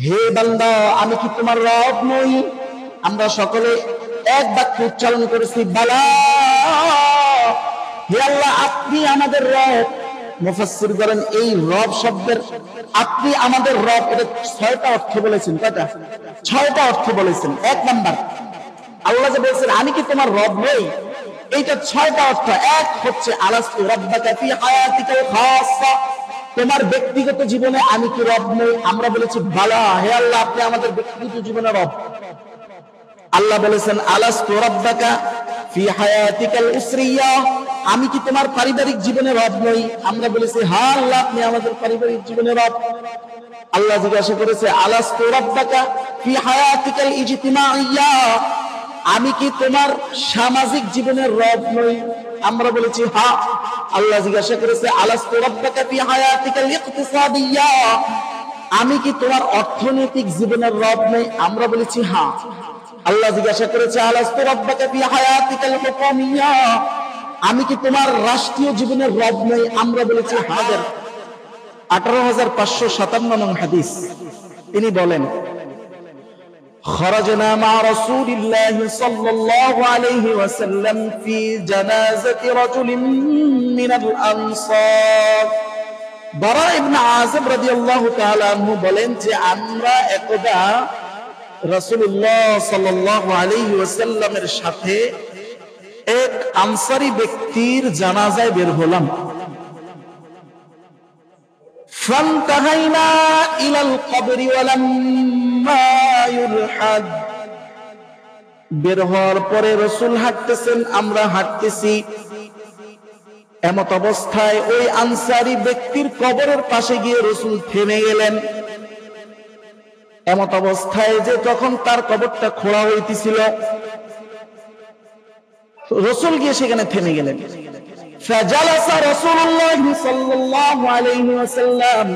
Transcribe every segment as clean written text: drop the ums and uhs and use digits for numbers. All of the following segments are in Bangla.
হে বান্দা, আমি কি তোমার রব নই? আমরা সকলে এক বাক্যে উচ্চারণ করেছি, বালা, হে আল্লাহ আপনি আমাদের রব। মুফাসসির বলেন এই রব শব্দের আপনি আমাদের রব, এটা 6টা অর্থ বলেছেন। কয়টা? 6টা অর্থ বলেছেন। এক নাম্বার, আল্লাহ যে বলছেন আমি কি তোমার রব নই, এইটা 6টা অর্থ। এক হচ্ছে আলাস্তু রাব্বাকা ফি হায়াতিকাল খাসসা, তোমার ব্যক্তিগত জীবনে আমি কি রব নই? আমরা বলেছি বালা, হে আল্লাহ আপনি আমাদের ব্যক্তিগত জীবনে রব। আল্লাহ বলেছেন আলাস্তু রাব্বাকা ফি হায়াতিকাল উসরিয়া, আমি কি তোমার পারিবারিক জীবনে রব নই? আমরা বলেছি হ্যাঁ আল্লাহ আপনি আমাদের পারিবারিক জীবনে রব। আল্লাহ জিজ্ঞাসা করেছে আলাস্তু রাব্বাকা ফি হায়াতিকাল ইজতিমাইয়া, আমি কি তোমার সামাজিক জীবনের রব নই? আমরা বলেছি হ্যাঁ। আল্লাহ জিজ্ঞাসা করেছে আলাস্তু রাব্বাকা ফি হায়াতিকাল ইকতিসাদিয়া, আমি কি তোমার অর্থনৈতিক জীবনের রব নই? আমরা বলেছি হ্যাঁ। আল্লাহ জিজ্ঞাসা করেছে আলাস্তু রাব্বাকা ফি হায়াতিকাল হুকুমিয়া, আমি কি তোমার রাষ্ট্রীয় জীবনের রব নই? আমরা বলেছি হ্যাঁ। 18,557 নং হাদিস, তিনি বলেন خرجنا مع رسول الله صلى الله عليه وسلم في جنازة رجل من الأنصار। বারা ইবনে আযিব রাদিয়াল্লাহু তাআলা আনহু বলেন যে আমরা একদা রাসূলুল্লাহ সাল্লাল্লাহু আলাইহি ওয়াসাল্লামের সাথে এক আনসারী ব্যক্তির জানাজায় বের হলাম। ফান্তাহাইনা ইলাল কবরি ওয়ালাম্মা ইউলহাদ, বের হওয়ার পরে রাসূল হাঁটতেছেন, আমরা হাঁটতেছি। এমত অবস্থায় ওই আনসারী ব্যক্তির কবরের পাশে গিয়ে রাসূল থেমে গেলেন। এমত অবস্থায় যে তখন তার কবরটা খোঁড়া হইতেছিল, রাসূল গিয়ে সেখানে থেমে গেলেন। ফাজালাসা রাসূলুল্লাহ সাল্লাল্লাহু আলাইহি ওয়াসাল্লাম,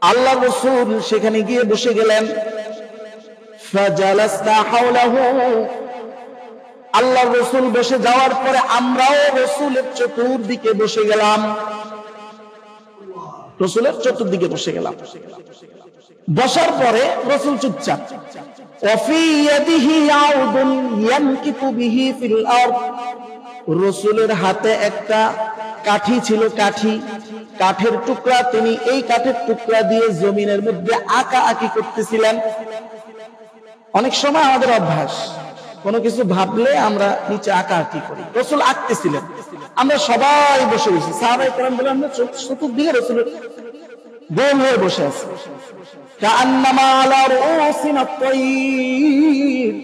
আল্লাহ রাসূল সেখানে গিয়ে বসে গেলেন। ফাজালাসনা হাওলাহু, আল্লাহ রাসূল বসে যাওয়ার পরে আমরাও রাসূলের চতুর্দিকে বসে গেলাম। রাসূলের চতুর্দিকে বসে গেলাম। বসার পরে রাসূল চুপচাপ। ওয়াফি ইয়াদিহি আউদুন ইয়ানকিতু বিহি ফিল আরদ, রাসূলের হাতে একটা কাঠি ছিল, কাঠের টুকরা, তিনি এই কাঠের টুকরা দিয়ে জমিনের মধ্যে আঁকাআঁকি করতেছিলেন। অনেক সময় আমাদের অভ্যাস, কোনো কিছু ভাবলে আমরা নিচে আঁকাআঁকি করি। রাসূল আঁকতেছিলেন, আমরা সবাই বসে রয়েছি। সাহাবায়ে কেরাম বলেন আমরা চতুর্দিকে রাসূলের গোল হয়ে বসে আছি। কাআন্নামা আলা রুউসিনা আত-তায়র,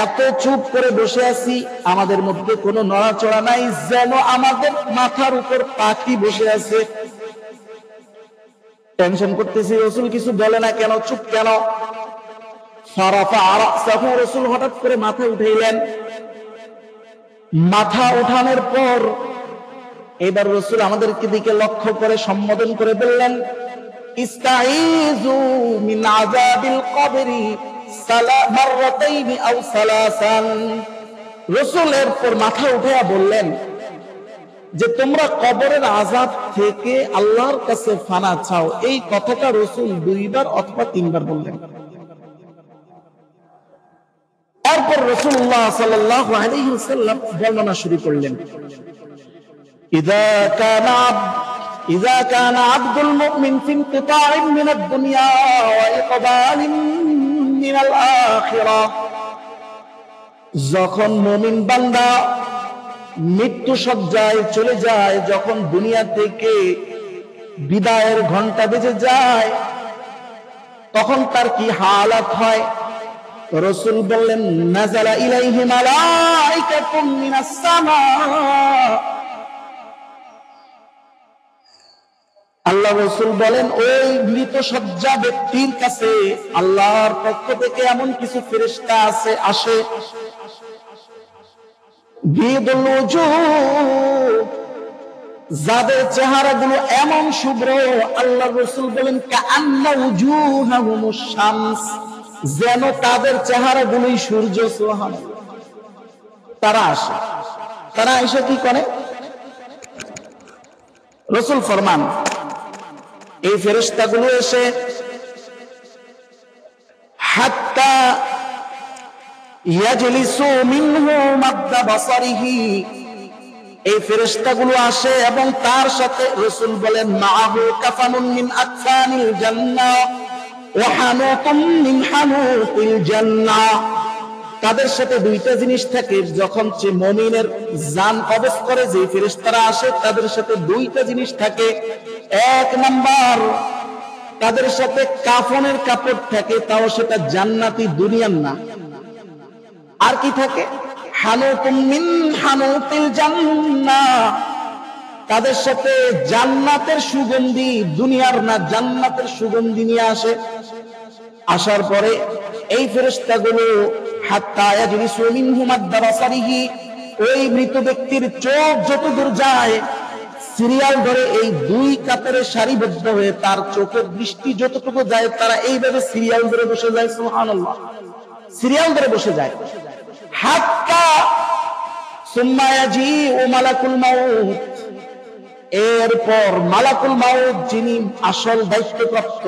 এত চুপ করে বসে আছি, আমাদের মধ্যে কোনো নড়াচড়া নাই, যেন আমাদের মাথার উপর পাখি বসে আছে। টেনশন করতেছি, রাসূল কিছু বলে না কেন, চুপ কেন? ফারাফা রাসাহু, রাসূল হঠাৎ করে মাথা উঠাইলেন। মাথা উঠানোর পর এবার রাসূল আমাদেরকে দিকে লক্ষ্য করে সম্বোধন করে বললেন ইস্তাইযু মিন আযাবিল কবরি মাররাতাইনি আও সালাসান। রাসূল এরপর মাথা উঠায়া বললেন যে তোমরা কবরের আযাব থেকে আল্লাহর কাছে ফানা চাও। এই কথাটা রাসূল 2বার অথবা 3বার বললেন। এরপর রাসূলুল্লাহ সাল্লাল্লাহু আলাইহি ওয়াসাল্লাম বর্ণনা শুরু করলেন, ইযা কানা আবদুল মুমিন ফি ইনকিতা'ইন মিনাদ দুনিয়া ওয়া ইকবালিন মিনাল আখিরাহ, যখন মুমিন বান্দা মৃত্যু সজ্জায় চলে যায়, যখন দুনিয়া থেকে বিদায়ের ঘন্টা বেজে যায়, তখন তার কি হালাত হয়? রাসূল বললেন নাযালা ইলাইহি মালাইকাতুম মিনাস সামা, আল্লাহ রাসূল বলেন ওই মৃত সজ্জা ব্যক্তির কাছে আল্লাহর পক্ষ থেকে এমন কিছু ফেরেশতা আসে, বিদুল ওজুহ, যাদের চেহারাগুলো এমন শুভ্র, আল্লাহ রাসূল বলেন কাআন্না উজুহাহুমুশ শামস, যেন তাদের চেহারাগুলোই সূর্য। সুবহানাল্লাহ। তারা এসে কি করে? রাসূল ফরমান এই ফেরেশতাগুলো এসে হাত্তা ইয়াজলিসু মিনহু মাদ্দা বাসারিহি, এই ফেরেশতাগুলো আসে এবং তার সাথে রাসূল বলেন মাআহু কাফানুন মিন আকফানিল জান্নাহ ওয়া হানুতুম মিন হানুতিল জান্নাহ। তাদের সাথে দুইটা জিনিস থাকে, যখন সে মুমিনের জান কবজ করে যে ফেরেশতারা আসে তাদের সাথে দুইটা জিনিস থাকে। এক নাম্বার, তাদের সাথে কাফনের কাপড় থাকে, তাও সেটা জান্নাতি দুনিয়ার না। আর কি থাকে? হানুতুম মিন হানুতিল জান্নাহ, তাদের সাথে জান্নাতের সুগন্ধি, দুনিয়ার না জান্নাতের সুগন্ধি নিয়ে আসে। আসার পরে এই ফেরেশতাগুলো হাত্তা ইয়াজলিসু মিনহু মাদ্দা বাসারিহি, ওই মৃত ব্যক্তির চোখ যত দূর যায় সিরিয়াল ধরে এই দুই কাতারে সারিবদ্ধ হয়ে তার চোখের দৃষ্টি যতটুকু যায় তারা এইভাবে সিরিয়াল ধরে বসে যায়। সুবহানাল্লাহ, সিরিয়াল ধরে বসে যায়। হাত্তা সুম্মা ইয়াজিউ মালাকুল মাউত, এরপর মালাকুল মাউত যিনি আসল দায়িত্বপ্রাপ্ত,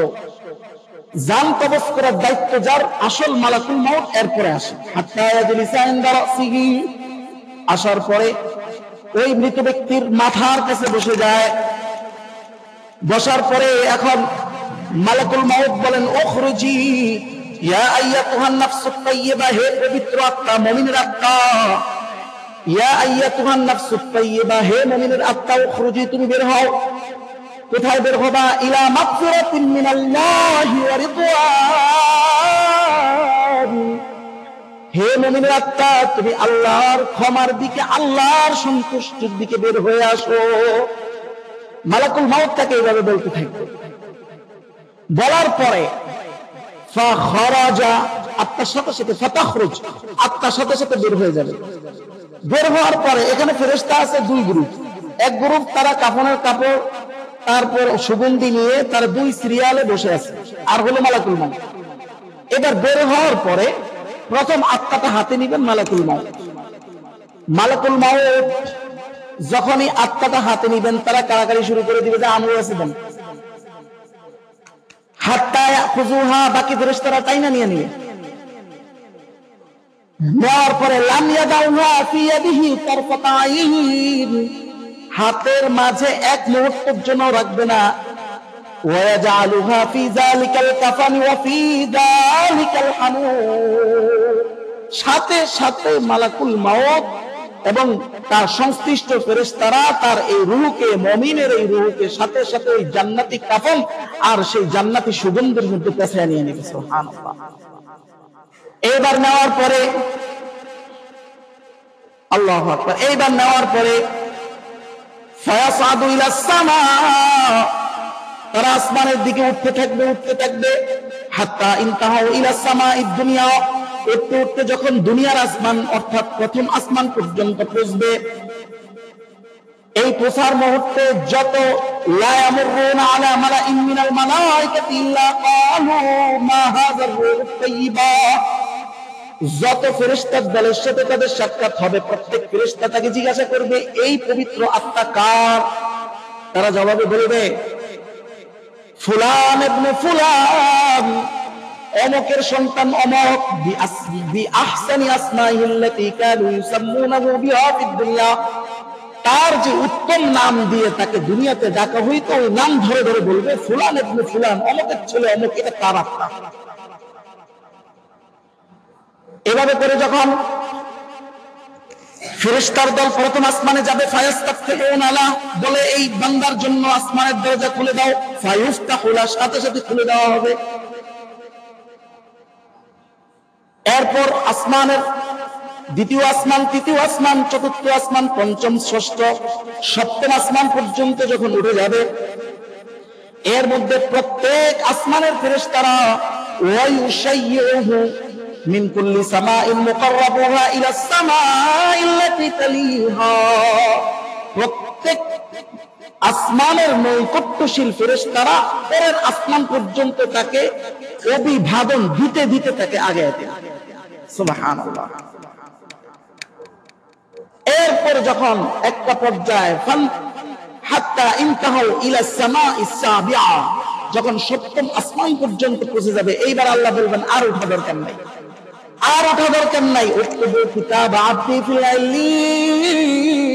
জান কবজ করার দায়িত্ব যার, আসল মালাকুল মাউত এরপরে আসে। হাত্তা ইয়াজলিসা ইনদা রাসিহি, আসার পরে ওই মৃত ব্যক্তির মাথার কাছে বসে যায়। বসার পরে এখন মালাকুল মাউত বলেন উখরুজি ইয়া আইয়াতুহান নাফসুত তাইয়্যিবা, হে পবিত্র আত্মা, মুমিনের আত্মা। ইয়া আইয়াতুহান নাফসুত তাইয়্যিবা, হে মুমিনের আত্মা, উখরুজি, তুমি বের হও। কোথায় বের হবা? ইলা মাগফিরাতিন মিনাল্লাহি ওয়া রিদওয়ান, হে মুমিনের আত্মা, তুমি আল্লাহর ক্ষমার দিকে, আল্লাহর সন্তুষ্টির দিকে বের হয়ে আসো। মালাকুল মাউত তাকে এইভাবে বলতে থাকবে। বলার পরে ফাখরাজা, আত্মার সাথে সাথে ফাতাখরুজ, আত্মার সাথে সাথে বের হয়ে যাবে। বের হওয়ার পরে এখানে ফেরেশতা আছে দুই গ্রুপ। এক গ্রুপ তারা কাফনের কাপড় তারপর সুগন্ধি নিয়ে তারা দুই সিরিয়ালে বসে আছে, আর হলো মালাকুল মাউত। এবার বের হওয়ার পরে প্রথম আত্মাটা হাতে নিবেন মালাকুল মাউত। মালাকুল মাউত যখনই আত্মাটা হাতে নিবেন তারা কারাকারি শুরু করে দিবে যে আমরু আছে দেন। হাত্তা ইয়াখুযুহা, বাকি ফেরেশতারা টাইনা নিয়ে নিবে। নেওয়ার পরে লাম ইয়াদাউহা ফি ইয়াদিহি তারফাতা আইন, হাতের মাঝে এক মুহূর্তের জন্য রাখবে না। ওয়া ইয়াজআলুহা ফি যালিকাল কাফানি ওয়া ফি যালিকাল হানুত, সাথে সাথে মালাকুল মাউত এবং তার সংশ্লিষ্ট ফেরেশতারা তার এই রূহকে, মুমিনের এই রূহকে সাথে সাথে ওই জান্নাতি কাফন আর সেই জান্নাতি সুগন্ধের মধ্যে পেঁচায় নিয়ে নেবে। সুবহানাল্লাহ। এবার নেওয়ার পরে আল্লাহু আকবার, এইবার নেওয়ার পরে ফায়াসাদু ইলাস সামা, তারা আসমানের দিকে উঠতে থাকবে, উঠতে থাকবে। হাত্তা ইনতাহাউ ইলাস সামাঈদ দুনিয়া, উঠতে উঠতে যখন দুনিয়ার আসমান অর্থাৎ প্রথম আসমান পর্যন্ত পৌঁছবে, এই পৌঁছার মুহূর্তে যত লা ইয়ামুরুনা আলা মালাইন মিনাল মালাইকাতি ইল্লা ক্বালু মা হাযার রূহুত তাইয়্যিবা, যত ফেরেশতার দলের সাথে তাদের সাক্ষাৎ হবে প্রত্যেক ফেরেশতা তাকে জিজ্ঞাসা করবে এই পবিত্র আত্মা কার? তারা জবাবে বলবে ফুলান ইবনে ফুলান, অমকের সন্তান অমক, বি আহসানি আসমাইহিল্লাতী কানু ইউসাম্মুনাহু বিহা ফিদ দুনিয়া, তার যে উত্তম নাম দিয়ে তাকে দুনিয়াতে ডাকা হইতো ওই নাম ধরে ধরে বলবে ফুলান ইবনে ফুলান, অমকের ছেলে অমক, এটা তার আত্মা। এভাবে করে যখন ফেরেশতার দল প্রথম আসমানে যাবে, ফায়াস্তাফতিহুনা লা, বলে এই বান্দার জন্য আসমানের দরজা খুলে দাও। ফায়ুফতাহু লা, সাথে সাথে খুলে দেওয়া হবে। এরপর আসমানের দ্বিতীয় আসমান, তৃতীয় আসমান, চতুর্থ আসমান, পঞ্চম, ষষ্ঠ, সপ্তম আসমান পর্যন্ত যখন উঠে যাবে, এর মধ্যে প্রত্যেক আসমানের ফেরেশতারা ওয়ায়ুশাইয়ুহু মিন কুল্লি সামাইন মুকাররাবুহা ইলা সামাইল্লাতী তালিহা, প্রত্যেক আসমানের নৈকট্যশীল ফেরেশতারা পরের আসমান পর্যন্ত তাকে অভিবাদন দিতে দিতে তাকে আগে আগে। সুবহানাল্লাহ। এরপর যখন একটা পর্যায়ে হাত্তা ইনতাহু ইলা সামাইস সাবিআ, যখন সপ্তম আসমান পর্যন্ত পৌঁছে যাবে, এইবার আল্লাহ বলবেন আর ওঠা দরকার নাই, আর ওঠা দরকার নাই। উকতুবু কিতাব আবদি ফিল ইল্লিয়িন,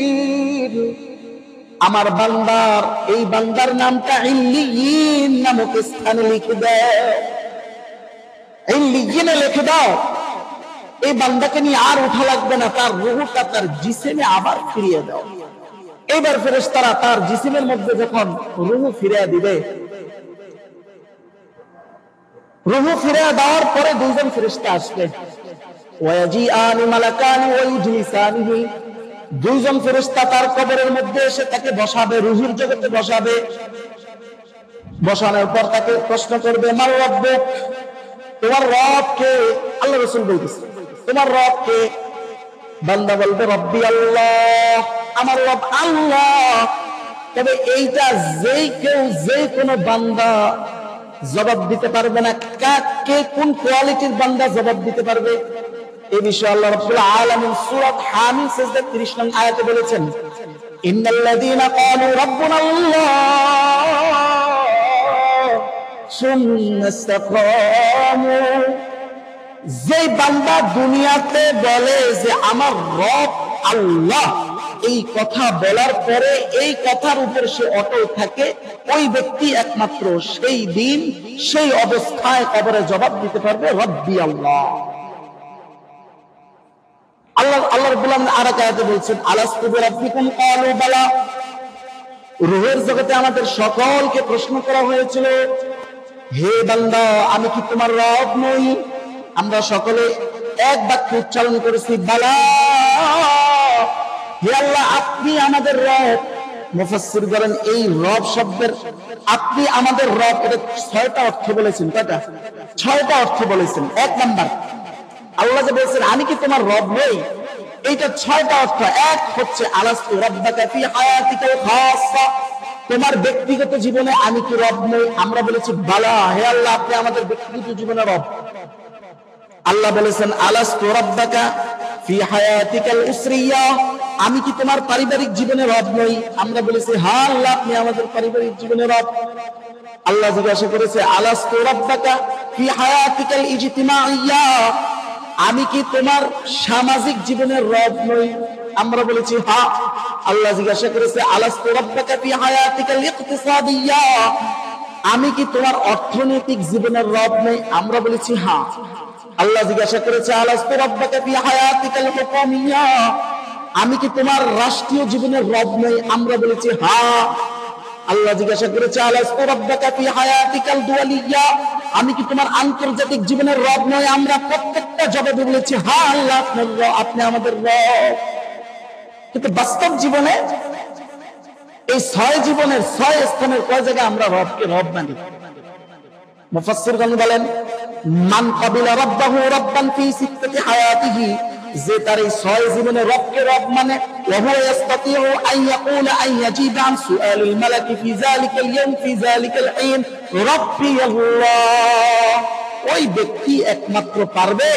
আমার বান্দার, এই বান্দার নামটা ইল্লিয়িন নামক স্থানে লিখে দাও, ইল্লিয়িনে লিখে দাও। এই বান্দাকে নিয়ে আর ওঠা লাগবে না, তার রূহটা তার জিসিমে আবার ফিরিয়ে দাও। এবার ফেরেশতারা তার জিসিমের মধ্যে যখন রূহ ফিরিয়ে দিবে, রূহ ফিরিয়ে দেওয়ার পরে দুইজন ফেরেশতা আসবে, ওয়াজিআনি মালাকানি ওয়াইজলিসানিহি, দুইজন ফেরেশতা তার কবরের মধ্যে এসে তাকে বসাবে, রূহের জগতে বসাবে। বসানোর পর তাকে প্রশ্ন করবে, মান রাব্বুক, তোমার রব কে? আল্লাহ রাসূল বলতেছে, তোমার রব কে? বান্দা বলবে, রব্বি আল্লাহ, আমার রব আল্লাহ। তবে এইটা যেই কেউ, যে কোনো বান্দা জবাব দিতে পারবে না। কে কোন কোয়ালিটির বান্দা জবাব দিতে পারবে, এই বিষয়ে আল্লাহ রাব্বুল আলামিন সূরা হামিদ সিজদা 30 নং আয়াতে বলেছেন, ইন্নাল্লাযীনা ক্বালু রাব্বুনাল্লাহ সুম্মা ইসতাকামু, যে বান্দা দুনিয়াতে বলে যে আমার রব আল্লাহ, এই কথা বলার পরে এই কথার উপর সে অটল থাকে, ওই ব্যক্তি একমাত্র সেই দিন সেই অবস্থায় কবরে জবাব দিতে পারবে, রব্বি আল্লাহ। আল্লাহ রাব্বুল আলামিন আরেক আয়াতে বলছেন, আলাস্তু বিরাব্বিকুম ক্বালু বালা, রূহের জগতে আমাদের সকলকে প্রশ্ন করা হয়েছিল, হে বান্দা আমি কি তোমার রব নই? আমরা সকলে এক বাক্যে উচ্চারণ করেছি, বালা, হে আল্লাহ আপনি আমাদের রব। মুফাসসির বলেন এই রব শব্দের আপনি আমাদের রব, এটা 6টা অর্থ বলেছেন। কয়টা? 6টা অর্থ বলেছেন। এক নাম্বার, আল্লাহ যে বলেছেন আমি কি তোমার রব নই, এইটা 6টা অর্থ। এক হচ্ছে আলাস্তু রাব্বাকা ফি হায়াতিকাল খাসসা, তোমার ব্যক্তিগত জীবনে আমি কি রব নই? আমরা বলেছি বালা, হে আল্লাহ আপনি আমাদের ব্যক্তিগত জীবনে রব। আল্লাহ বলেছেন আলাস্তু রাব্বাকা ফি হায়াতিকাল উসরিয়া, আমি কি তোমার পারিবারিক জীবনে রব নই? আমরা বলেছি হ্যাঁ আল্লাহ আপনি আমাদের পারিবারিক জীবনে রব। আল্লাহ জিজ্ঞাসা করেছে আলাস্তু রাব্বাকা ফি হায়াতিকাল ইজতিমাইয়া, আমি কি তোমার সামাজিক জীবনের রব নই? আমরা বলেছি হ্যাঁ। আল্লাহ জিজ্ঞাসা করেছে আলাস্তু রাব্বাকা ফি হায়াতিকাল ইকতিসাদিয়া, আমি কি তোমার অর্থনৈতিক জীবনের রব নই? আমরা বলেছি হ্যাঁ। আল্লাহ জিজ্ঞাসা করেছে আলাস্তু রাব্বাকা ফি হায়াতিকাল হুকুমিয়া, আমি কি তোমার রাষ্ট্রীয় জীবনের রব নই? আমরা বলেছি হ্যাঁ। আল্লাহ জিজ্ঞাসা করেছে আলাস্তু রাব্বাকা ফি হায়াতিকাল দুয়ালিয়া, আমি কি তোমার আন্তর্জাতিক জীবনের রব নই? আমরা প্রত্যেকটা জবাবে বলেছি হ্যাঁ আল্লাহ আপনি আমাদের রব। কিন্তু বাস্তব জীবনে এই 6 জীবনের 6 স্থানের কয় জায়গায় আমরা রবকে রব মানি? মুফাসসিরগণ বলেন, মান কাবিলা রাব্বাহু রাব্বান ফি সিত্তাতি হায়াতিহি, যে তার এই 6 জীবনে রবকে রব মানে, ওয়া হুয়া ইস্তাতিউ আন ইয়াকুলা আন ইয়াজিবা আন সুআলিল মালাকি ফি যালিকাল ইয়াওম ফি যালিকাল হিন রাব্বি আল্লাহ, ওই ব্যক্তি একমাত্র পারবে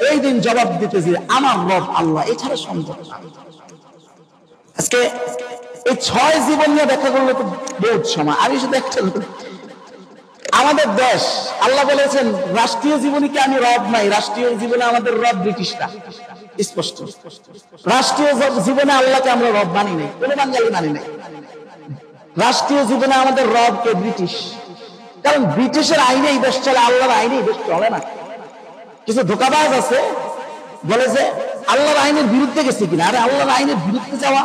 এই দিন জবাব দিতে যে আমার রব আল্লাহ, এছাড়া সম্ভব না। আজকে এই 6 জীবন নিয়ে দেখা করলে তো বহুত সময়। আমি শুধু একটা, আমাদের দেশ আল্লাহ বলেছেন রাষ্ট্রীয় জীবনে কি আমি রব নাই? রাষ্ট্রীয় জীবনে আমাদের রব ব্রিটিশরা, স্পষ্ট। রাষ্ট্রীয় জীবনে আল্লাহকে আমরা রব মানি নাই, কোনো বাঙালি মানি নাই। রাষ্ট্রীয় জীবনে আমাদের রব কে? ব্রিটিশ। কারণ ব্রিটিশের আইনে এই দেশ চলে, আল্লাহর আইনে এই দেশ চলে না। কিছু ধোঁকাবাজ আছে বলে যে আল্লাহর আইনের বিরুদ্ধে গেছে কিনা। আরে আল্লাহর আইনের বিরুদ্ধে যাওয়া,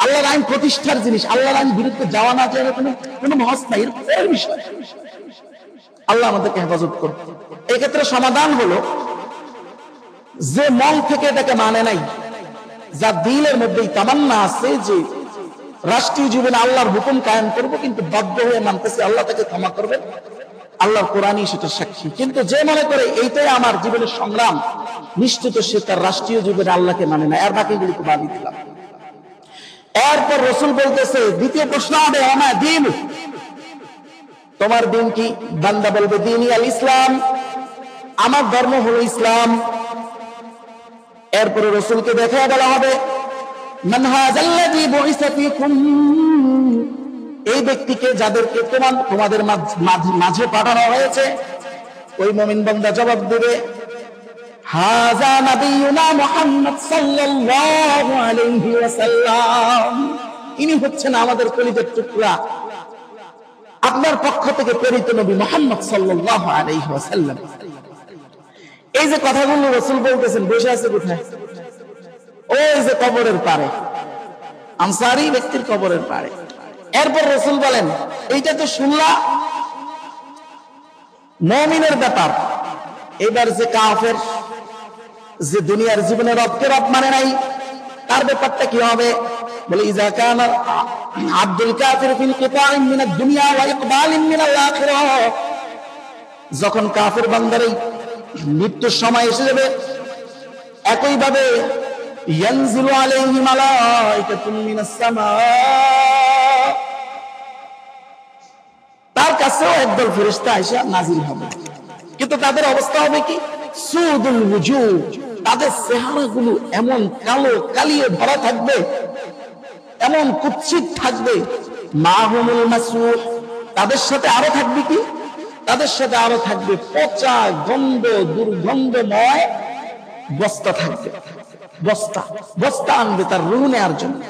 আল্লাহর আইন প্রতিষ্ঠার জিনিস, আল্লাহর আইন বিরুদ্ধে যাওয়া না যাওয়া কোনো মহৎ নাই, এর বিষয়। আল্লাহ আমাদেরকে হেফাজত করবে। এই ক্ষেত্রে সমাধান হলো যে মন থেকে এটাকে মানে নাই, যার দিলের মধ্যে তামান্না আছে যে রাষ্ট্রীয় জীবনে আল্লাহর হুকুম কায়েম করব, কিন্তু বাধ্য হয়ে মানতেছে, আল্লাহ তাকে ক্ষমা করবেন, আল্লাহর কোরআনই সেটা সাক্ষী। কিন্তু যে মনে করে এইটাই আমার জীবনের সংগ্রাম, নিশ্চিত সে তার রাষ্ট্রীয় জীবনে আল্লাহকে মানে না। এর বাকিগুলিকে বাদ দিলাম। এরপর রাসূল বলতেছে, দ্বিতীয় প্রশ্ন হবে আমা দিন, তোমার দিন কি? বান্দা বলবে দিনই আল ইসলাম, আমার ধর্ম হলো ইসলাম। এরপরে রাসূলকে দেখে বলা হবে মান হাযাল্লাযী বুইসা ফীকুম, এই ব্যক্তিকে যাদেরকে তোমাদের মাঝে পাঠানো হয়েছে। ওই মুমিন বান্দা জবাব দেবে, হাযা নবিয়ুনা মুহাম্মদ সাল্লাল্লাহু আলাইহি ওয়াসাল্লাম, ইনি হচ্ছেন আমাদের কলিজার টুকরা, আপনার পক্ষ থেকে প্রেরিত নবী মুহাম্মদ সাল্লাল্লাহু আলাইহি ওয়াসাল্লাম। এই যে কথাগুলো রাসূল বলতেছেন, বসে আছে কোথায়? ওই যে কবরের পারে, আনসারী ব্যক্তির কবরের পারে। এরপর রাসূল বলেন, এইটা তো শুনলা মুমিনের ব্যাপার, এবার যে কাফের, যে দুনিয়ার জীবনে রবকে রব মানে নাই, তার ব্যাপারটা কি হবে? বলে ইজা কানা আব্দুল কাফির ফিল কিতাইন মিনাদ দুনিয়া ওয়া ইকবালিন মিনাল আখিরাহ, যখন কাফের বান্দার মৃত্যুর সময় এসে যাবে, একইভাবে ইয়ানজিলু আলাইহি মালাইকাতুন মিনাস সামা, তার কাছেও একদল ফেরেশতা এসে নাজিল হবে। কিন্তু তাদের অবস্থা হবে কি? সুদুল ওয়াজুহ, তাদের চেহারাগুলো এমন কালো কালিয়ে ভরা থাকবে, এমন কুৎসিত থাকবে। মাহুমুল মাসউহ, তাদের সাথে আরো থাকবে কি? তাদের সাথে আরো থাকবে পচা গন্ধ দুর্গন্ধময় বস্তা থাকবে। বস্তা আনবে তার রূহ নেয়ার জন্য।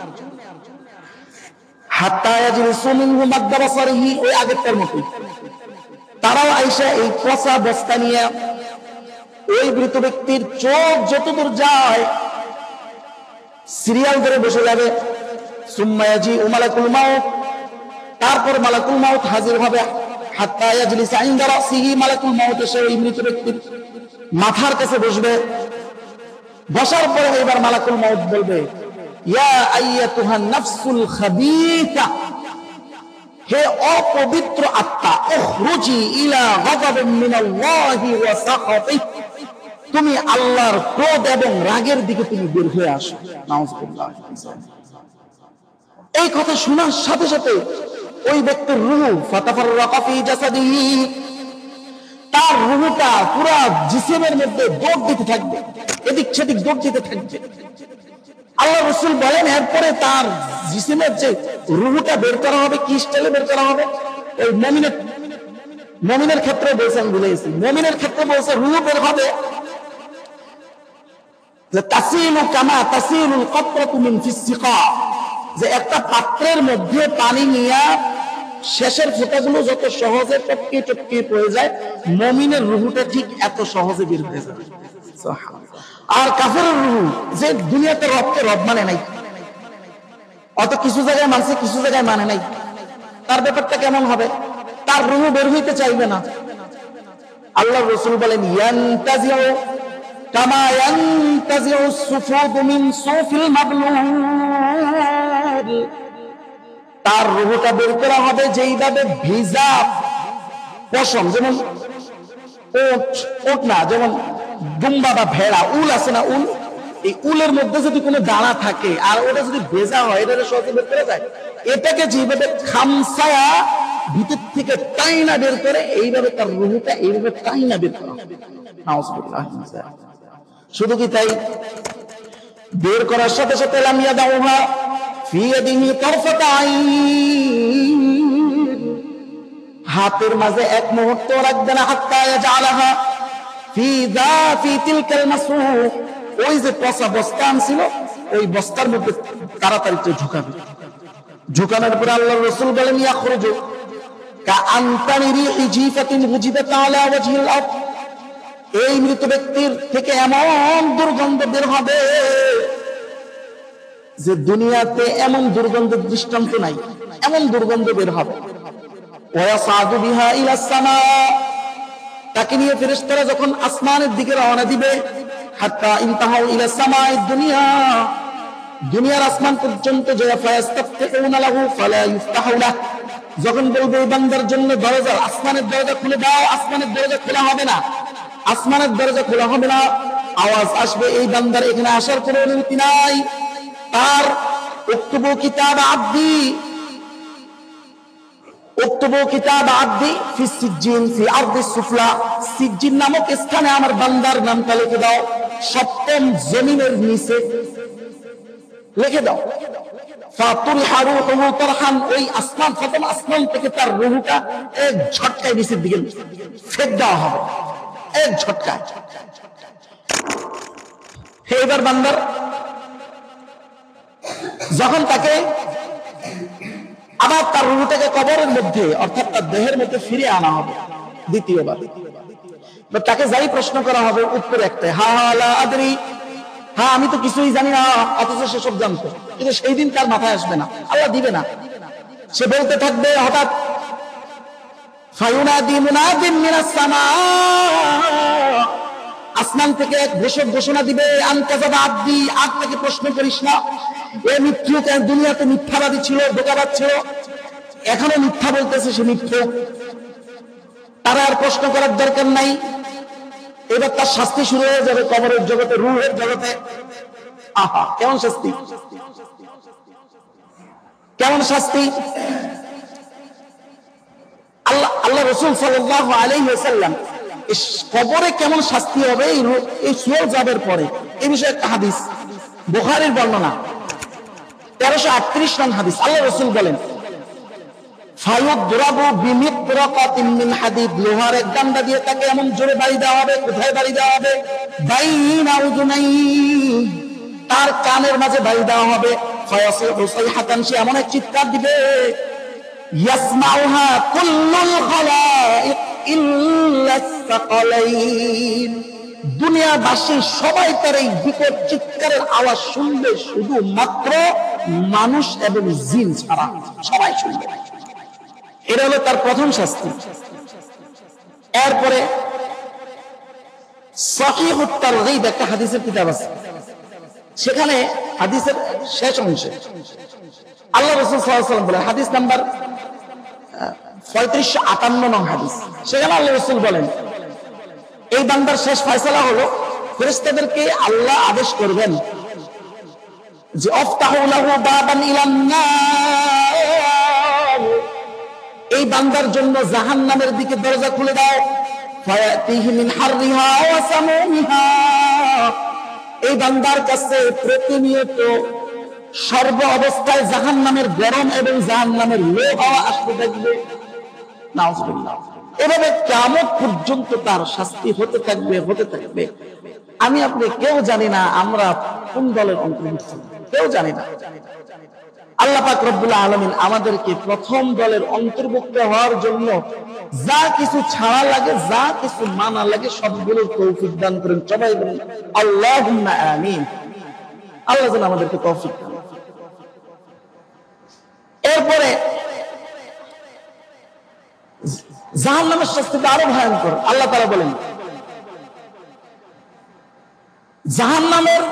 হাত্তা ইয়াজলিসু মিনহু মাদ্দা বাসারিহি, ওই আগেরটার মতোই তারাও আইসা এই পচা বস্তা নিয়ে ওই মৃত ব্যক্তির চোখ যতদূর যায় সিরিয়াল ধরে বসে যাবে। সুম্মা ইয়াজিউ মালাকুল মাউত, তারপর মালাকুল মাউত হাজির হবে। হাত্তা ইয়াজলিসা ইনদা রাসিহি, মালাকুল মাউত এসে ওই মৃত ব্যক্তির মাথার কাছে বসবে। বসার পরে এবার মালাকুল মাউত বলবে, ইয়া আইয়াতুহান নাফসুল খাবিথা, হে অপবিত্র আত্মা, উখরুজি ইলা গাযাবিন মিনাল্লাহি ওয়া সাখাতিহি, তুমি আল্লাহর ক্রোধ এবং রাগের দিকে তুমি বের হয়ে আসো। নাউযুবিল্লাহ। এই কথা শোনার সাথে সাথে ওই ব্যক্তির রূহ ফাতাফাররাকা ফি জাসাদিহি, তার রূহটা পুরা জিসিমের মধ্যে দৌড় দিতে থাকবে, এদিক সেদিক দৌড় দিতে থাকবে। আল্লাহ রাসূল বলেন, এরপরে তার জিসিমের যে রূহটা বের করা হবে, কি স্টাইলে বের করা হবে? ওই মুমিনের ক্ষেত্রে বলছেন, ভুলে গেছি, মুমিনের ক্ষেত্রে বলছে রূহ বের হবে তাসিলু কামা তাসিলুল কাতরাতু মিন ফিস সিকা, যে একটা পাত্রের মধ্যে পানি নিয়া শেষের ফোঁটাগুলো যত সহজে টপকে টপকে পড়ে যায়, মুমিনের রূহটা ঠিক এত সহজে বের হয়ে যাবে। আর কাফেরের রূহ, যে দুনিয়াতে রবকে রব মানে নাই, অত কিছু জায়গায় মানছে কিছু জায়গায় মানে নাই, তার ব্যাপারটা কেমন হবে? তার রূহ বের হইতে চাইবে না। আল্লাহ রাসূল বলেন, ইয়ানতাজিউ কামা ইয়ানতাজিউ সুফুদ মিন সুফিল মাবলুল, তার রূহটা বের করা হবে যেইভাবে ভিজা পশম, যেমন ওট না, যেমন দুম্বা বা ভেড়া, উল আছে না, উল, এই উলের মধ্যে যদি কোনো দানা থাকে আর ওটা যদি ভেজা হয়, এটা সহজে বের করা যায়। এটাকে যেভাবে খামসায়া ভিতর থেকে টাইনা বের করে, এইভাবে তার রূহটা এইভাবে টাইনা বের করা। নাউযুবিল্লাহ। শুধু কি তাই, বের করার সাথে সাথে লাম ইয়াদাউহা ফি ইয়াদিহি তারফাতা আইন, হাতের মাঝে এক মুহূর্ত রাখবে না। হাত্তা ইয়াজআলাহা ফি যাফি তিলকাল মাসউহ, ওই যে পচা বস্তা ছিল ওই বস্তার মধ্যে তাড়াতাড়ি ঢুকাবে। ঢুকানোর পরে আল্লাহর রাসূল বলেন, ইয়াখরুজু কাআনতানি রিহি জিফাতিন ওয়াজিদাত আলা ওয়াজহিল আরদ, এই মৃত ব্যক্তির থেকে এমন দুর্গন্ধ বের হবে যে দুনিয়াতে এমন দুর্গন্ধের দৃষ্টান্ত নাই, এমন দুর্গন্ধ বের হবে। ওয়াসাদু বিহা ইলাস সামা, তাকে নিয়ে ফেরেশতারা যখন আসমানের দিকে রওনা দিবে, হাত্তা ইনতাহাউ ইলাস সামাই দুনিয়া, দুনিয়ার আসমান পর্যন্ত যায়, ফায়াস্তাফতিউনা লাহু ফালা ইফতাহু লাহ, যখন বলবে এই বান্দার জন্য দরজা, আসমানের দরজা খুলে দাও, আসমানের দরজা খোলা হবে না, আসমানের দরজা খোলা হবে না। আওয়াজ আসবে, এই বান্দার এখানে আসার কোনো অনুমতি নাই। তার উক্তুবু কিতাব আব্দি, উক্তুবু কিতাব আব্দি ফি সিজ্জিন ফি আরদিস সুফলা, সিজ্জিন নামক স্থানে আমার বান্দার নামটা লিখে দাও, সপ্তম জমিনের নিচে। লিখে দাও। ফাতুরিহা রূহুহু তারহান, ওই আসমান, প্রথম আসমান থেকে তার রূহটা এক ঝটকায় নিচের দিকে ফেক দেওয়া হবে, এক ঝটকায়। এবার বান্দার যখন তাকে আবার তার রূহটাকে কবরের মধ্যে অর্থাৎ তার দেহের মধ্যে ফিরে আনা হবে দ্বিতীয়বার, তাকে যাই প্রশ্ন করা হবে উত্তর একটাই, হা লা আদরি, হ্যাঁ আমি তো কিছুই জানি না, অথচ সে সব জানতো। কিন্তু সেই দিন তার মাথায় আসবে না, আল্লাহ দিবে না। সে বলতে থাকবে, হঠাৎ ফায়ুনাদি মুনাদিন মিনাস সামা, আসমান থেকে এক ঘোষক ঘোষণা দিবে, আনকাযাবা আব্দি, আপনাকে প্রশ্ন করিস না, এ মিথ্যুক, দুনিয়াতে মিথ্যাবাদী ছিল, ধোঁকাবাজ ছিল, এখনো মিথ্যা বলতেছে, সে মিথ্যুক, তারা আর প্রশ্ন করার দরকার নাই। এবার তার শাস্তি শুরু হয়ে যাবে কবরের জগতে, রূহের জগতে। আহা, কেমন শাস্তি, কেমন শাস্তি! আল্লাহ রাসূল সাল্লাল্লাহু আলাইহি ওয়াসাল্লাম কবরে কেমন শাস্তি হবে এই সূরা যাবের পরে এই বিষয়ে একটা হাদিস, বুখারীর বর্ণনা, 1338 নং হাদিস। আল্লাহ রাসূল বলেন, ফায়ুদরাবু বিমিতরাকাতিন মিন হাদিদ, লোহার এক ডান্ডা দিয়ে তাকে এমন জোরে বাড়ি দেওয়া হবে। কোথায় বাড়ি দেওয়া হবে? বাইনা উযুনাই, তার কানের মাঝে বাড়ি দেওয়া হবে। ফায়াসিহু সাইহাতান, সে এমন এক চিৎকার দিবে, ইয়াসমাউহা কুল্লুল খালাইক ইল্লা সাকালাইন, দুনিয়াবাসী সবাই তার এই বিকট চিৎকারের আওয়াজ শুনবে, শুধুমাত্র মানুষ এবং জিন ছাড়া সবাই শুনবে। এটা হলো তার প্রথম শাস্তি। এরপরে সহিহুত তারগীব একটা হাদিসের কিতাব আছে, সেখানে হাদিসের শেষ অংশে আল্লাহ রাসূল সাল্লাল্লাহু আলাইহি ওয়াসাল্লাম বলেন, হাদিস নাম্বার 3558 নং হাদিস, সেখানে আল্লাহ রাসূল বলেন, এই বান্দার শেষ ফয়সালা হলো, ফেরেশতাদেরকে আল্লাহ আদেশ করবেন যে আফতাহু লাহু বাবান ইলান নার, এই বান্দার জন্য জাহান্নামের দিকে দরজা খুলে দাও। ফায়াতিহি মিন হাররিহা ওয়া সামুমিহা, এই বান্দার কাছে প্রতিনিয়ত সর্ব অবস্থায় জাহান্নামের গরম এবং জাহান্নামের লো হাওয়া আসতে থাকবে। নাউযুবিল্লাহ। এভাবে কিয়ামত পর্যন্ত তার শাস্তি হতে থাকবে, হতে থাকবে। আমি আপনি কেউ জানি না আমরা কোন দলের অন্তর্ভুক্ত, কেউ জানি না। আল্লাহ পাক রব্বুল আলামিন আমাদেরকে প্রথম দলের অন্তর্ভুক্ত হওয়ার জন্য যা কিছু ছাড়া লাগে, যা কিছু মানা লাগে, সবগুলোর তৌফিক দান করেন। সবাই বলেন আল্লাহুম্মা আমিন। আল্লাহ যেন আমাদেরকে তৌফিক দান। এরপরে জাহান্নামের শাস্তিটা আরো ভয়ঙ্কর। আল্লাহ তাআলা বলেন, জাহান্নামের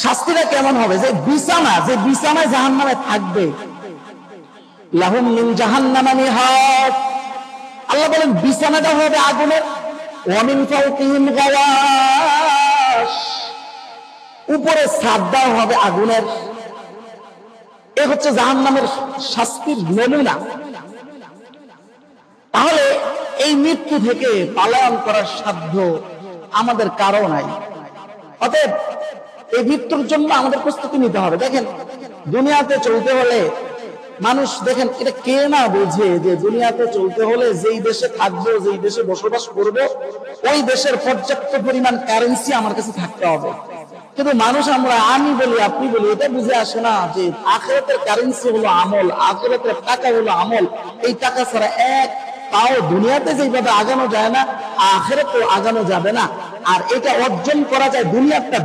শাস্তিটা কেমন হবে? যে বিছানায় জাহান্নামে থাকবে, লাহুম মিন জাহান্নামা মিহাদ, আল্লাহ বলেন বিছানাটা হবে আগুনের, ওয়া মিন ফাওকিহিম গাওয়াশ, উপরে ছাদ দেওয়া হবে আগুনের। এ হচ্ছে জাহান্নামের শাস্তির নমুনা। তাহলে এই মৃত্যু থেকে পালায়ন করার সাধ্য আমাদের কারো নাই। অতএব এই মৃত্যুর জন্য আমাদের প্রস্তুতি নিতে হবে। দেখেন, দুনিয়াতে চলতে হলে মানুষ, দেখেন এটা কে না বোঝে যে দুনিয়াতে চলতে হলে যেই দেশে থাকবো, যেই দেশে বসবাস করব, ওই দেশের পর্যাপ্ত পরিমাণ কারেন্সি আমার কাছে থাকতে হবে। কিন্তু মানুষ আমরা, আমি বলি, আপনি বলি, এটা বুঝে আসে না যে আখিরাতের কারেন্সি হলো আমল, আখিরাতের টাকা হলো আমল। এই টাকা ছাড়া এক পাও দুনিয়াতে যেভাবে আগানো যায় না, আখিরাতেও আগানো যাবে না। আর এটা অর্জন করা যায়, দুনিয়াতে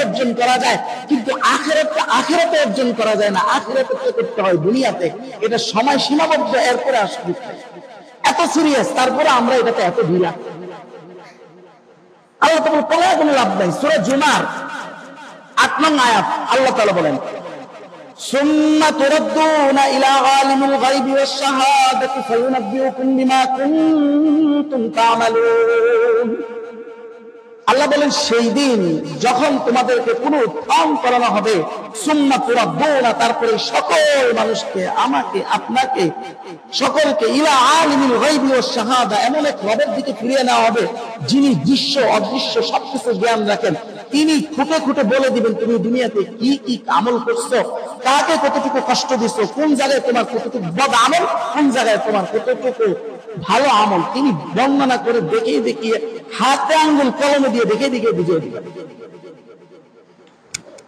অর্জন করা যায়, কিন্তু আখিরাতে অর্জন করা যায় না। আখিরাতে করতে হয় দুনিয়াতে, এটা সময় সীমাবদ্ধ, এরপরে আসবে। এত সিরিয়াস, তারপরে আমরা এটাতে এত ঢিলা। আল্লাহ তাআলা পড়ায় কোনো লাভ নাই। সূরা জুমার 8 নং আয়াত, আল্লাহ তাআলা বলেন, সুম্মা তুরাদ্দুনা ইলা আলিমিল গায়বি ওয়াশ শাহাদাতি ফায়ুনাব্বিউকুম বিমা কুনতুম তা'মালুন। আল্লাহ বলেন সেই দিন যখন তোমাদেরকে পুনরুত্থান করানো হবে, সুম্মা তুরাদ্দুনা, তারপরে সকল মানুষকে, আমাকে, আপনাকে, সকলকে ইলা আলিমিল গায়বি ওয়াশ শাহাদা, এমন এক রবের দিকে ফিরিয়ে নেওয়া হবে যিনি দৃশ্য অদৃশ্য সবকিছু জ্ঞান রাখেন। তিনি খুঁটে খুঁটে বলে দিবেন তুমি দুনিয়াতে কি কি আমল করছো, কাকে কতটুকু কষ্ট দিছো, কোন জায়গায় তোমার কতটুকু বদ আমল, কোন জায়গায় তোমার কতটুকু ভালো আমল। তিনি বর্ণনা করে দেখিয়ে দেখিয়ে, হাতে আঙ্গুল কলমে দিয়ে দেখিয়ে দেখিয়ে বুঝিয়ে দিবেন।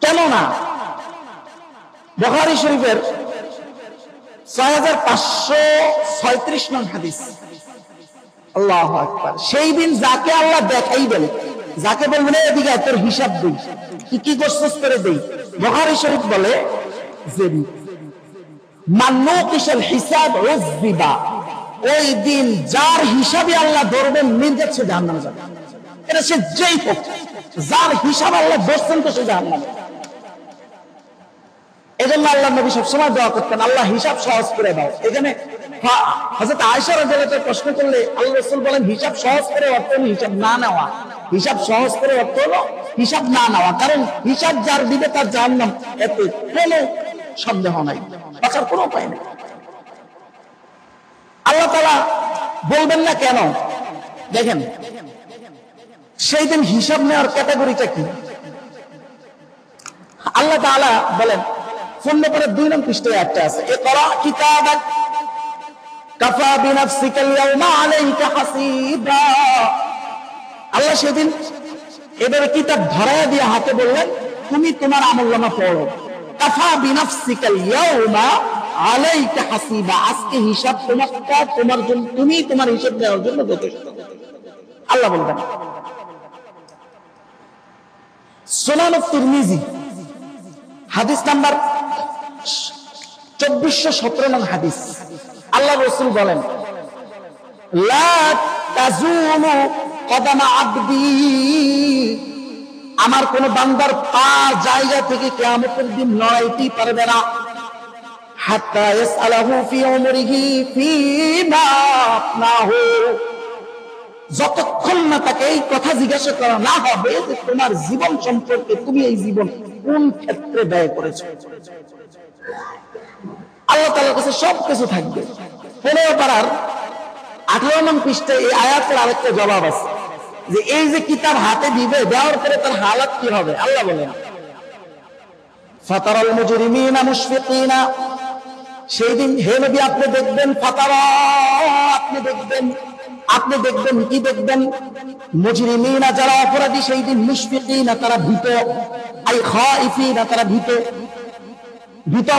কেননা বুখারী শরীফের 6536 নং হাদিস, আল্লাহু আকবার, সেই দিন যাকে আল্লাহ দেখাইবেন, যাকে বলবেন এদিকে তোর হিসাব দিই, কি কি করছিস করে দেই। বুখারী শরীফ বলে যে মান্নুকিশাল হিসাব উযযিবা, ওই দিন যার হিসাবে আল্লাহ ধরবেন নির্ঘাত সে জাহান্নামে যাবে। এটা সে যেই হোক, যার হিসাব আল্লাহ ধরছেন তো সে জাহান্নামে। এজন্য আল্লাহ নবী সবসময় দোয়া করতেন, আল্লাহ হিসাব সহজ করে দাও। এখানে হযরত আয়েশা রাদিয়াল্লাহু আনহা প্রশ্ন করলে আল্লাহ রাসূল বলেন হিসাব সহজ করে অর্থ হলো হিসাব না নেওয়া। হিসাব সহজ করে অর্থ হলো হিসাব না নেওয়া, কারণ হিসাব যার দিবে তার জাহান্নাম, এতে কোনো সন্দেহ নাই, বাঁচার কোনো উপায় নেই। আল্লাহ তাআলা বলবেন না কেন? দেখেন সেই দিন হিসাব নেওয়ার ক্যাটাগরিটা কি। আল্লাহ তাআলা বলেন, ফোন নম্বরের 2 নং পৃষ্ঠায় একটা আছে, ইকরা কিতাবাক কাফা বিনাফসিকাল ইয়াওমা আলাইকা হাসিবা। আল্লাহ সেদিন এবারে কিতাব ধরায়া দিয়ে হাতে বললেন, তুমি তোমার আমলনামা পড়ো। কাফা বিনাফসিকাল ইয়াওমা আলাইকা হাসিবা, আজকে হিসাব তোমার জন্য, তুমি তোমার হিসাব দেওয়ার জন্য যথেষ্ট। আল্লাহ বলবেন। সুনান তিরমিজি হাদিস নাম্বার 2417 নং হাদিস, আল্লাহ রাসূল বলেন, লা তাজুলু কদামা আবদি, আমার কোন বান্দার পা জায়গা থেকে কিয়ামতের দিন নড়াইতেই পারবে না, হাত্তা ইয়াসআলাহু ফি উমরিহি ফিমা আফনাহু, যতক্ষণ না তাকে এই কথা জিজ্ঞাসা করা না হবে যে তোমার জীবন সম্পর্কে, তুমি এই জীবন কোন ক্ষেত্রে ব্যয় করেছো। আল্লাহ তাআলার কাছে সবকিছু থাকবে। 15 পারার 18 নং পৃষ্ঠায় এই আয়াতের আরেকটা জবাব আছে, যে এই যে কিতাব হাতে দিবে, দেওয়ার পরে তার হালাত কি হবে। আল্লাহ বলেন, ফাতারাল মুজরিমিনা মুশফিকিনা, সেই দিন হে নবী আপনি দেখবেন, ফাতারা, আপনি দেখবেন কি দেখবেন, মুজরিমিনা যারা অপরাধী, সেই দিন মুশফিকিনা তারা ভীত, আই খাইফিনা তারা ভীত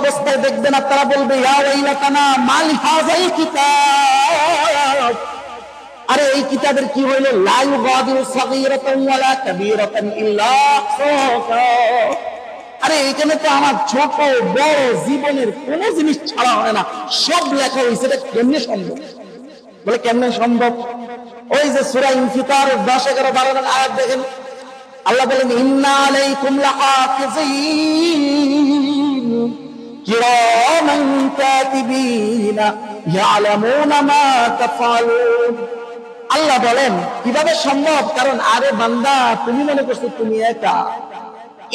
অবস্থায় দেখবেন। আর তারা বলবে, ইয়া ওয়াইলাতানা মাল হাযাল কিতাব, আরে এই কিতাবের কি হইল, লা ইউগাদিরু সাগীরাতান ওয়ালা কাবীরাতান ইল্লা আহসাহা, আরে এখানে তো আমার ছোট বড় জীবনের কোন জিনিস ছাড়া হয় না, সব লেখা হয়েছে। এটা কেমনে সম্ভব? বলে কেমনে সম্ভব? ওই যে সূরা ইনফিতারের 10, 11, 12 নং আয়াত দেখেন, আল্লাহ বলেন, ইন্না আলাইকুম লাহাফিজিন কিরামান কাতিবিনা ইয়ালামুনা মা তাফআলুন। আল্লাহ বলেন কিভাবে সম্ভব? কারণ আরে বান্দা, তুমি মনে করছো তুমি একা,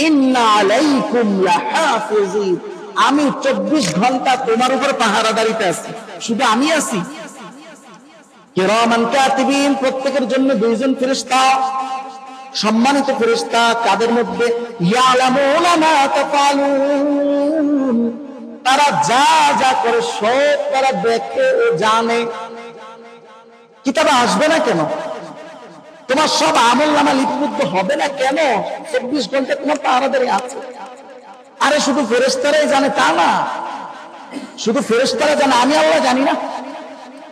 ইন্না আলাইকুম লাহাফিজিন, আমি 24 ঘন্টা তোমার উপর পাহারাদারিতে আছি। শুধু আমি আছি? কিরামান কাতিবিন, প্রত্যেকের জন্য 2 জন ফেরেশতা, সম্মানিত ফেরেশতা। কাদের মধ্যে? ইয়ালামুনা মা তাফআলুন, তারা যা যা করে সব তারা দেখে ও জানে। কিতাবে আসবে না কেন? তোমার সব আমলনামা লিপিবদ্ধ হবে না কেন? 24 ঘন্টা তোমার পাহারাদারি আছে। আরে শুধু ফেরেশতারাই জানে তা না, শুধু ফেরেশতারা জানে, আমি আল্লাহ জানি না।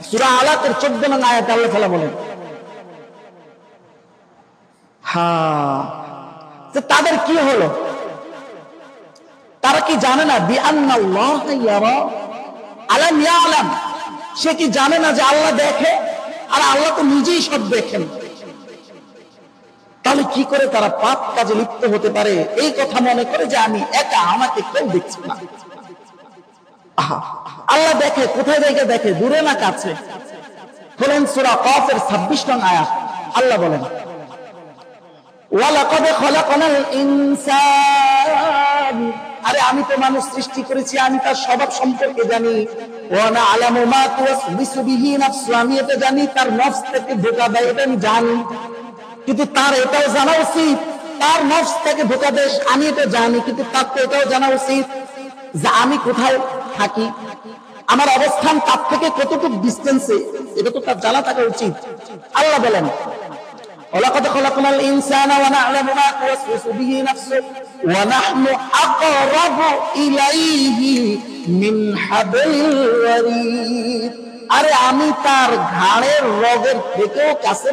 সূরা আলাকের 14 নং আয়াতে আল্লাহ তাআলা বলেন, হ্যাঁ, তাদের কি হলো? তারা কি জানে না? বিআন্নাল্লাহা ইয়ারা আলাম ইয়ালাম, সে কি জানে না যে আল্লাহ দেখে? আর আল্লাহ তো নিজেই সব দেখেন। তাহলে কি করে তারা পাপ কাজে লিপ্ত হতে পারে? এই কথা মনে করে যে আমি একা, আমাকে কেউ দেখছে না। আল্লাহ দেখে, কোথায় জায়গা দেখে? দূরে না কাছে? খোলেন সূরা কফের 26 নং আয়াত, আল্লাহ বলেন, ওয়ালাকাদ খালাকনাল ইনসান, আরে আমি তো মানুষ সৃষ্টি করেছি, আমি তার স্বভাব সম্পর্কে জানি। ওয়া না'লামু মা তুওয়াসবিসু বিহি নাফসু, আমি এটা জানি তার নফস থেকে ধোঁকা দেয়, এটা আমি জানি। কিন্তু তার এটাও জানা উচিত তার নফস থেকে ধোঁকা দেয়, আমি এটা জানি, কিন্তু তার তো এটাও জানা উচিত যে আমি কোথায় থাকি, আমার অবস্থান তার থেকে কতটুকু ডিসটেন্সে, এটা তো তার জানা থাকা উচিত। আল্লাহ বলেন ওয়ালাকাদ খালাকনাল ইনসানা ওয়া না'লামু মা তুওয়াসবিসু বিহি নাফসু ওয়া নাহনু আকরাবু ইলাইহি মিন হাবলিল ওয়ারিদ, আরে আমি তার ঘাড়ের রগের থেকেও কাছে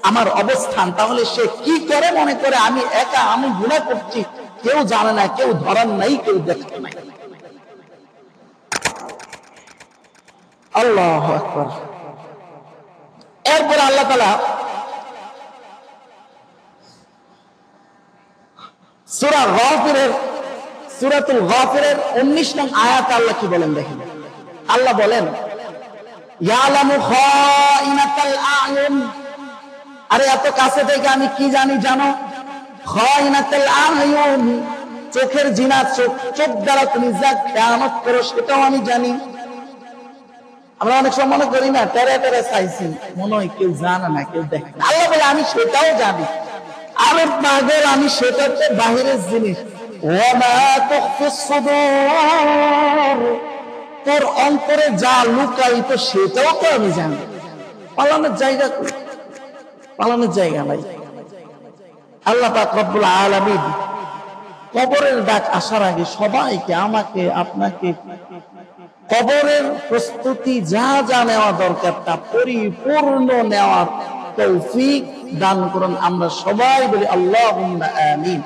আমার অবস্থান। তাহলে সে কি করে মনে করে আমি একা, আমি গুনাহ করছি, কেউ জানে না, কেউ ধরার নাই, কেউ দেখে নাই। আল্লাহু আকবার। এরপর আল্লাহ তাআলা সূরা গাফিরের সূরাতুল গাফিরের 19 নং আয়াতে আল্লাহ কি বলেন দেখেন। আল্লাহ বলেন ইয়ালামু খাইনাতাল আয়ুন, আরে এত কাছে থেকে আমি কি জানি জানো? খাইনাতাল আয়ুন, চোখের জিনা, চোখ দ্বারা তুমি যা খেয়ানত করো সেটাও আমি জানি। আমরা অনেক সময় মনে করি না টেরে টেরে চাইছি, মনে হয় কেউ জানে না, কেউ দেখে না। আল্লাহ বলে আমি সেটাও জানি। আরে পাগল, আমি সেটাতে বাহিরের জিনিস। ওয়া মা তুখফিস সুদূর, তোর অন্তরে যা লুকায়িত সেটাও তো আমি জানি। পালানোর জায়গা কই? পালানোর জায়গা নাই। আল্লাহ পাক রব্বুল আলামিন কবরের ডাক আসার আগে সবাইকে, আমাকে আপনাকে, কবরের প্রস্তুতি যা যা নেওয়া দরকার তা পরিপূর্ণ নেওয়ার তৌফিক দান করুন। আমরা সবাই বলি আল্লাহুম্মা আমিন।